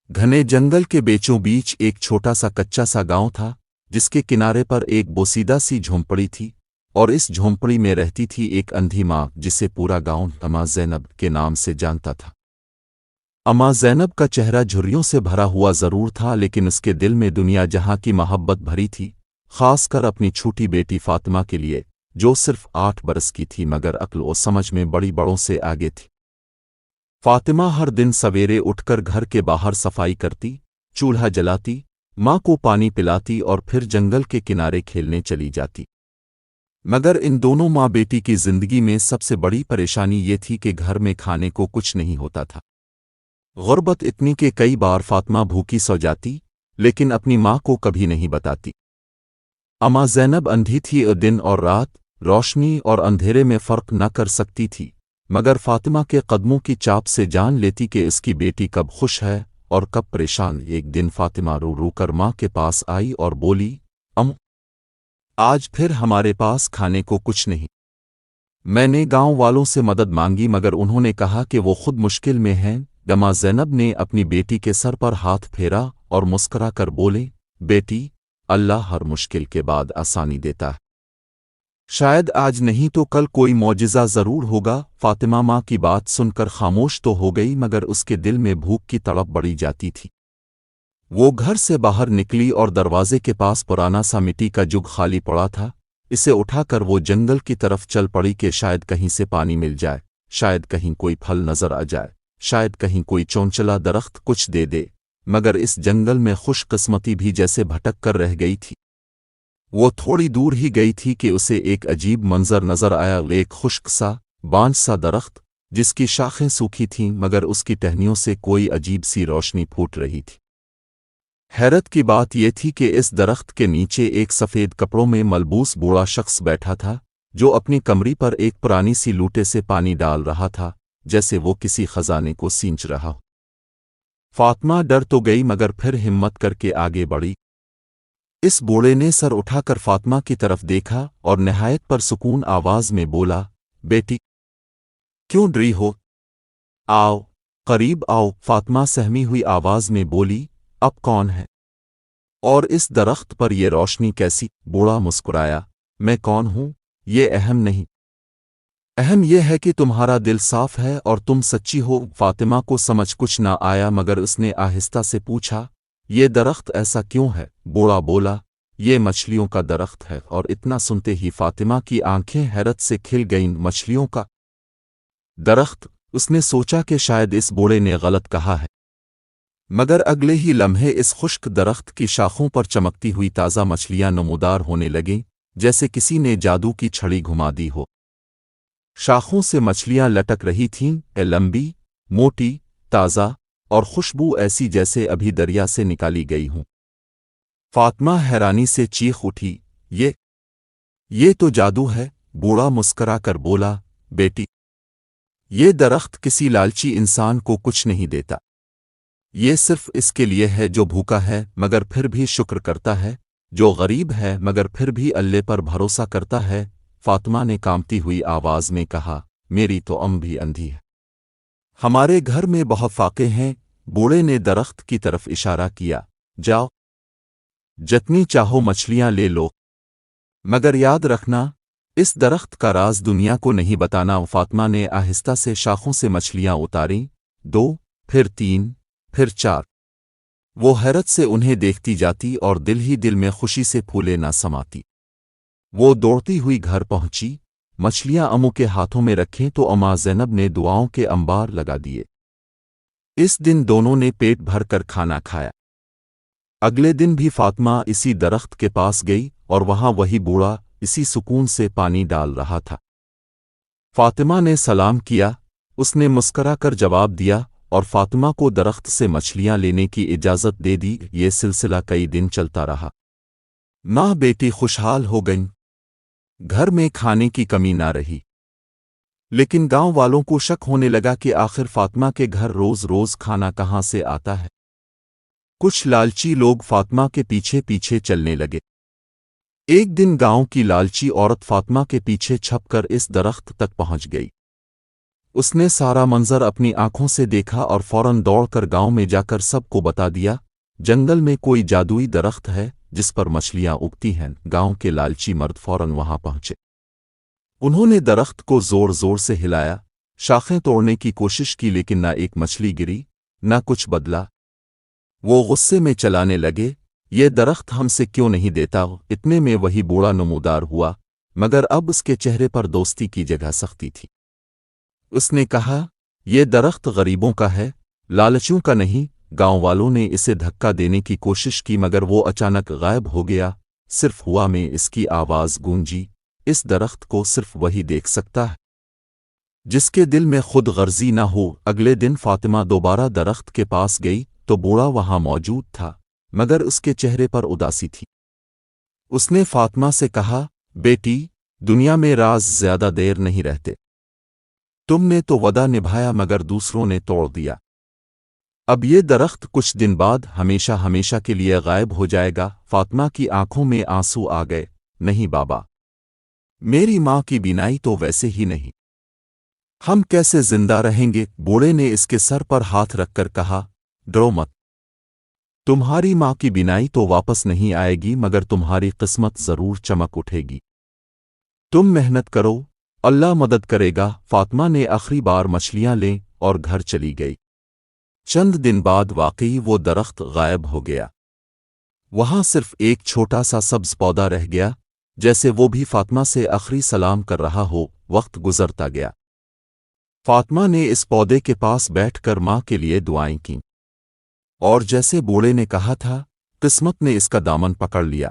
घने जंगल के बीचों बीच एक छोटा सा कच्चा सा गांव था, जिसके किनारे पर एक बोसीदा सी झोंपड़ी थी, और इस झोंपड़ी में रहती थी एक अंधी माँ जिसे पूरा गांव अम्मा ज़ैनब के नाम से जानता था। अम्मा ज़ैनब का चेहरा झुर्रियों से भरा हुआ ज़रूर था, लेकिन उसके दिल में दुनिया जहां की मोहब्बत भरी थी, खासकर अपनी छोटी बेटी फातिमा के लिए, जो सिर्फ 8 बरस की थी मगर अक्ल और समझ में बड़ों से आगे थी। फातिमा हर दिन सवेरे उठकर घर के बाहर सफाई करती, चूल्हा जलाती, माँ को पानी पिलाती और फिर जंगल के किनारे खेलने चली जाती। मगर इन दोनों माँ बेटी की जिंदगी में सबसे बड़ी परेशानी ये थी कि घर में खाने को कुछ नहीं होता था। गुर्बत इतनी कि कई बार फातिमा भूखी सो जाती, लेकिन अपनी माँ को कभी नहीं बताती। अम्मा ज़ैनब अंधी थी और दिन और रात, रोशनी और अंधेरे में फ़र्क न कर सकती थी, मगर फातिमा के कदमों की चाप से जान लेती कि इसकी बेटी कब खुश है और कब परेशान। एक दिन फातिमा रो रो कर माँ के पास आई और बोली, आज फिर हमारे पास खाने को कुछ नहीं। मैंने गांव वालों से मदद मांगी मगर उन्होंने कहा कि वो खुद मुश्किल में हैं। अम्मा ज़ैनब ने अपनी बेटी के सर पर हाथ फेरा और मुस्करा कर बोले, बेटी, अल्लाह हर मुश्किल के बाद आसानी देता है। शायद आज नहीं तो कल कोई मौजिज़ा ज़रूर होगा। फातिमा माँ की बात सुनकर खामोश तो हो गई, मगर उसके दिल में भूख की तड़प बढ़ी जाती थी। वो घर से बाहर निकली और दरवाजे के पास पुराना सा मिट्टी का जुग खाली पड़ा था। इसे उठाकर वो जंगल की तरफ चल पड़ी कि शायद कहीं से पानी मिल जाए, शायद कहीं कोई फल नजर आ जाए, शायद कहीं कोई चौंचला दरख्त कुछ दे दे। मगर इस जंगल में खुशकिस्मती भी जैसे भटक कर रह गई थी। वो थोड़ी दूर ही गई थी कि उसे एक अजीब मंजर नजर आया। एक खुश्क सा बांझ सा दरख्त, जिसकी शाखें सूखी थीं मगर उसकी टहनियों से कोई अजीब सी रोशनी फूट रही थी। हैरत की बात यह थी कि इस दरख्त के नीचे एक सफ़ेद कपड़ों में मलबूस बूढ़ा शख्स बैठा था, जो अपनी कमरी पर एक पुरानी सी लूटे से पानी डाल रहा था, जैसे वो किसी खजाने को सींच रहा हो। फातिमा डर तो गई मगर फिर हिम्मत करके आगे बढ़ी। इस बूढ़े ने सर उठाकर फातिमा की तरफ देखा और निहायत पर सुकून आवाज में बोला, बेटी, क्यों डरी हो? आओ, करीब आओ। फातिमा सहमी हुई आवाज में बोली, अब कौन है और इस दरख्त पर ये रोशनी कैसी? बूढ़ा मुस्कुराया, मैं कौन हूं ये अहम नहीं, अहम यह है कि तुम्हारा दिल साफ है और तुम सच्ची हो। फातिमा को समझ कुछ ना आया मगर उसने आहिस्ता से पूछा, ये दरख्त ऐसा क्यों है? बूढ़ा बोला, ये मछलियों का दरख्त है। और इतना सुनते ही फातिमा की आंखें हैरत से खिल गईं। मछलियों का दरख्त? उसने सोचा कि शायद इस बूढ़े ने गलत कहा है, मगर अगले ही लम्हे इस खुश्क दरख्त की शाखों पर चमकती हुई ताज़ा मछलियां नमूदार होने लगीं, जैसे किसी ने जादू की छड़ी घुमा दी हो। शाखों से मछलियां लटक रही थीं, लंबी, मोटी, ताज़ा और खुशबू ऐसी जैसे अभी दरिया से निकाली गई हों। फातिमा हैरानी से चीख उठी, ये तो जादू है। बूढ़ा मुस्करा कर बोला, बेटी, ये दरख्त किसी लालची इंसान को कुछ नहीं देता। ये सिर्फ इसके लिए है जो भूखा है मगर फिर भी शुक्र करता है, जो गरीब है मगर फिर भी अल्लाह पर भरोसा करता है। फातिमा ने कांपती हुई आवाज में कहा, मेरी तो भी अंधी है, हमारे घर में बहुत फाके हैं। बूढ़े ने दरख्त की तरफ इशारा किया, जाओ, जितनी चाहो मछलियां ले लो, मगर याद रखना, इस दरख्त का राज दुनिया को नहीं बताना। फातिमा ने आहिस्ता से शाखों से मछलियां उतारीं, 2, फिर 3, फिर 4। वो हैरत से उन्हें देखती जाती और दिल ही दिल में खुशी से फूले ना समाती। वो दौड़ती हुई घर पहुंची, मछलियां अम्मू के हाथों में रखें तो अम्मा ज़ैनब ने दुआओं के अंबार लगा दिए। इस दिन दोनों ने पेट भर कर खाना खाया। अगले दिन भी फातिमा इसी दरख्त के पास गई और वहां वही बूढ़ा इसी सुकून से पानी डाल रहा था। फातिमा ने सलाम किया, उसने मुस्करा कर जवाब दिया और फातिमा को दरख्त से मछलियां लेने की इजाज़त दे दी। ये सिलसिला कई दिन चलता रहा। माँ बेटी खुशहाल हो गईं, घर में खाने की कमी ना रही। लेकिन गांव वालों को शक होने लगा कि आखिर फातिमा के घर रोज रोज खाना कहाँ से आता है। कुछ लालची लोग फातिमा के पीछे पीछे चलने लगे। एक दिन गांव की लालची औरत फातिमा के पीछे छपकर इस दरख्त तक पहुंच गई। اس نے سارا منظر اپنی آنکھوں سے دیکھا اور فوراً دوڑ کر گاؤں میں جا کر سب کو بتا دیا، جنگل میں کوئی جادوئی درخت ہے جس پر مچھلیاں اگتی ہیں۔ گاؤں کے لالچی مرد فوراً وہاں پہنچے۔ انہوں نے درخت کو زور زور سے ہلایا، شاخیں توڑنے کی کوشش کی، لیکن نہ ایک مچھلی گری، نہ کچھ بدلا۔ وہ غصے میں چلانے لگے، یہ درخت ہم سے کیوں نہیں دیتا؟ اتنے میں وہی بوڑھا نمودار ہوا، مگر اب اس کے چہرے پر دوستی کی جگہ سختی تھی۔ اس نے کہا، یہ درخت غریبوں کا ہے، لالچیوں کا نہیں۔ گاؤں والوں نے اسے دھکا دینے کی کوشش کی، مگر وہ اچانک غائب ہو گیا۔ صرف ہوا میں اس کی آواز گونجی، اس درخت کو صرف وہی دیکھ سکتا ہے جس کے دل میں خود غرضی نہ ہو۔ اگلے دن فاطمہ دوبارہ درخت کے پاس گئی تو بوڑھا وہاں موجود تھا، مگر اس کے چہرے پر اداسی تھی۔ اس نے فاطمہ سے کہا، بیٹی، دنیا میں راز زیادہ دیر نہیں رہتے۔ تم نے تو وعدہ نبھایا مگر دوسروں نے توڑ دیا۔ اب یہ درخت کچھ دن بعد ہمیشہ ہمیشہ کے لیے غائب ہو جائے گا۔ فاطمہ کی آنکھوں میں آنسو آ گئے۔ نہیں بابا، میری ماں کی بینائی تو ویسے ہی نہیں، ہم کیسے زندہ رہیں گے؟ بوڑھے نے اس کے سر پر ہاتھ رکھ کر کہا، ڈرو مت، تمہاری ماں کی بینائی تو واپس نہیں آئے گی، مگر تمہاری قسمت ضرور چمک اٹھے گی۔ تم محنت کرو، اللہ مدد کرے گا۔ فاطمہ نے آخری بار مچھلیاں لیں اور گھر چلی گئی۔ چند دن بعد واقعی وہ درخت غائب ہو گیا۔ وہاں صرف ایک چھوٹا سا سبز پودا رہ گیا، جیسے وہ بھی فاطمہ سے آخری سلام کر رہا ہو۔ وقت گزرتا گیا۔ فاطمہ نے اس پودے کے پاس بیٹھ کر ماں کے لیے دعائیں کیں، اور جیسے بوڑھے نے کہا تھا، قسمت نے اس کا دامن پکڑ لیا۔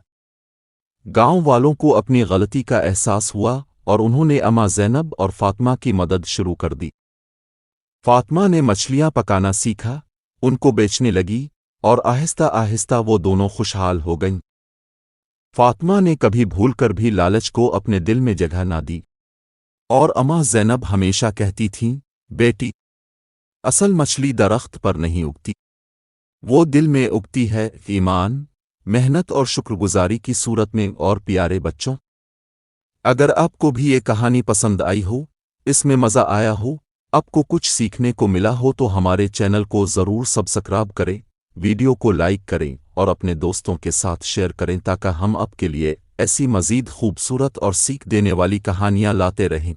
گاؤں والوں کو اپنی غلطی کا احساس ہوا اور انہوں نے اماں زینب اور فاطمہ کی مدد شروع کر دی۔ فاطمہ نے مچھلیاں پکانا سیکھا، ان کو بیچنے لگی، اور آہستہ آہستہ وہ دونوں خوشحال ہو گئیں۔ فاطمہ نے کبھی بھول کر بھی لالچ کو اپنے دل میں جگہ نہ دی، اور اماں زینب ہمیشہ کہتی تھیں، بیٹی، اصل مچھلی درخت پر نہیں اگتی، وہ دل میں اگتی ہے۔ ایمان، محنت اور شکر گزاری کی صورت میں۔ اور پیارے بچوں، اگر آپ کو بھی یہ کہانی پسند آئی ہو، اس میں مزہ آیا ہو، آپ کو کچھ سیکھنے کو ملا ہو، تو ہمارے چینل کو ضرور سبسکرائب کریں، ویڈیو کو لائک کریں اور اپنے دوستوں کے ساتھ شیئر کریں، تاکہ ہم آپ کے لیے ایسی مزید خوبصورت اور سیکھ دینے والی کہانیاں لاتے رہیں۔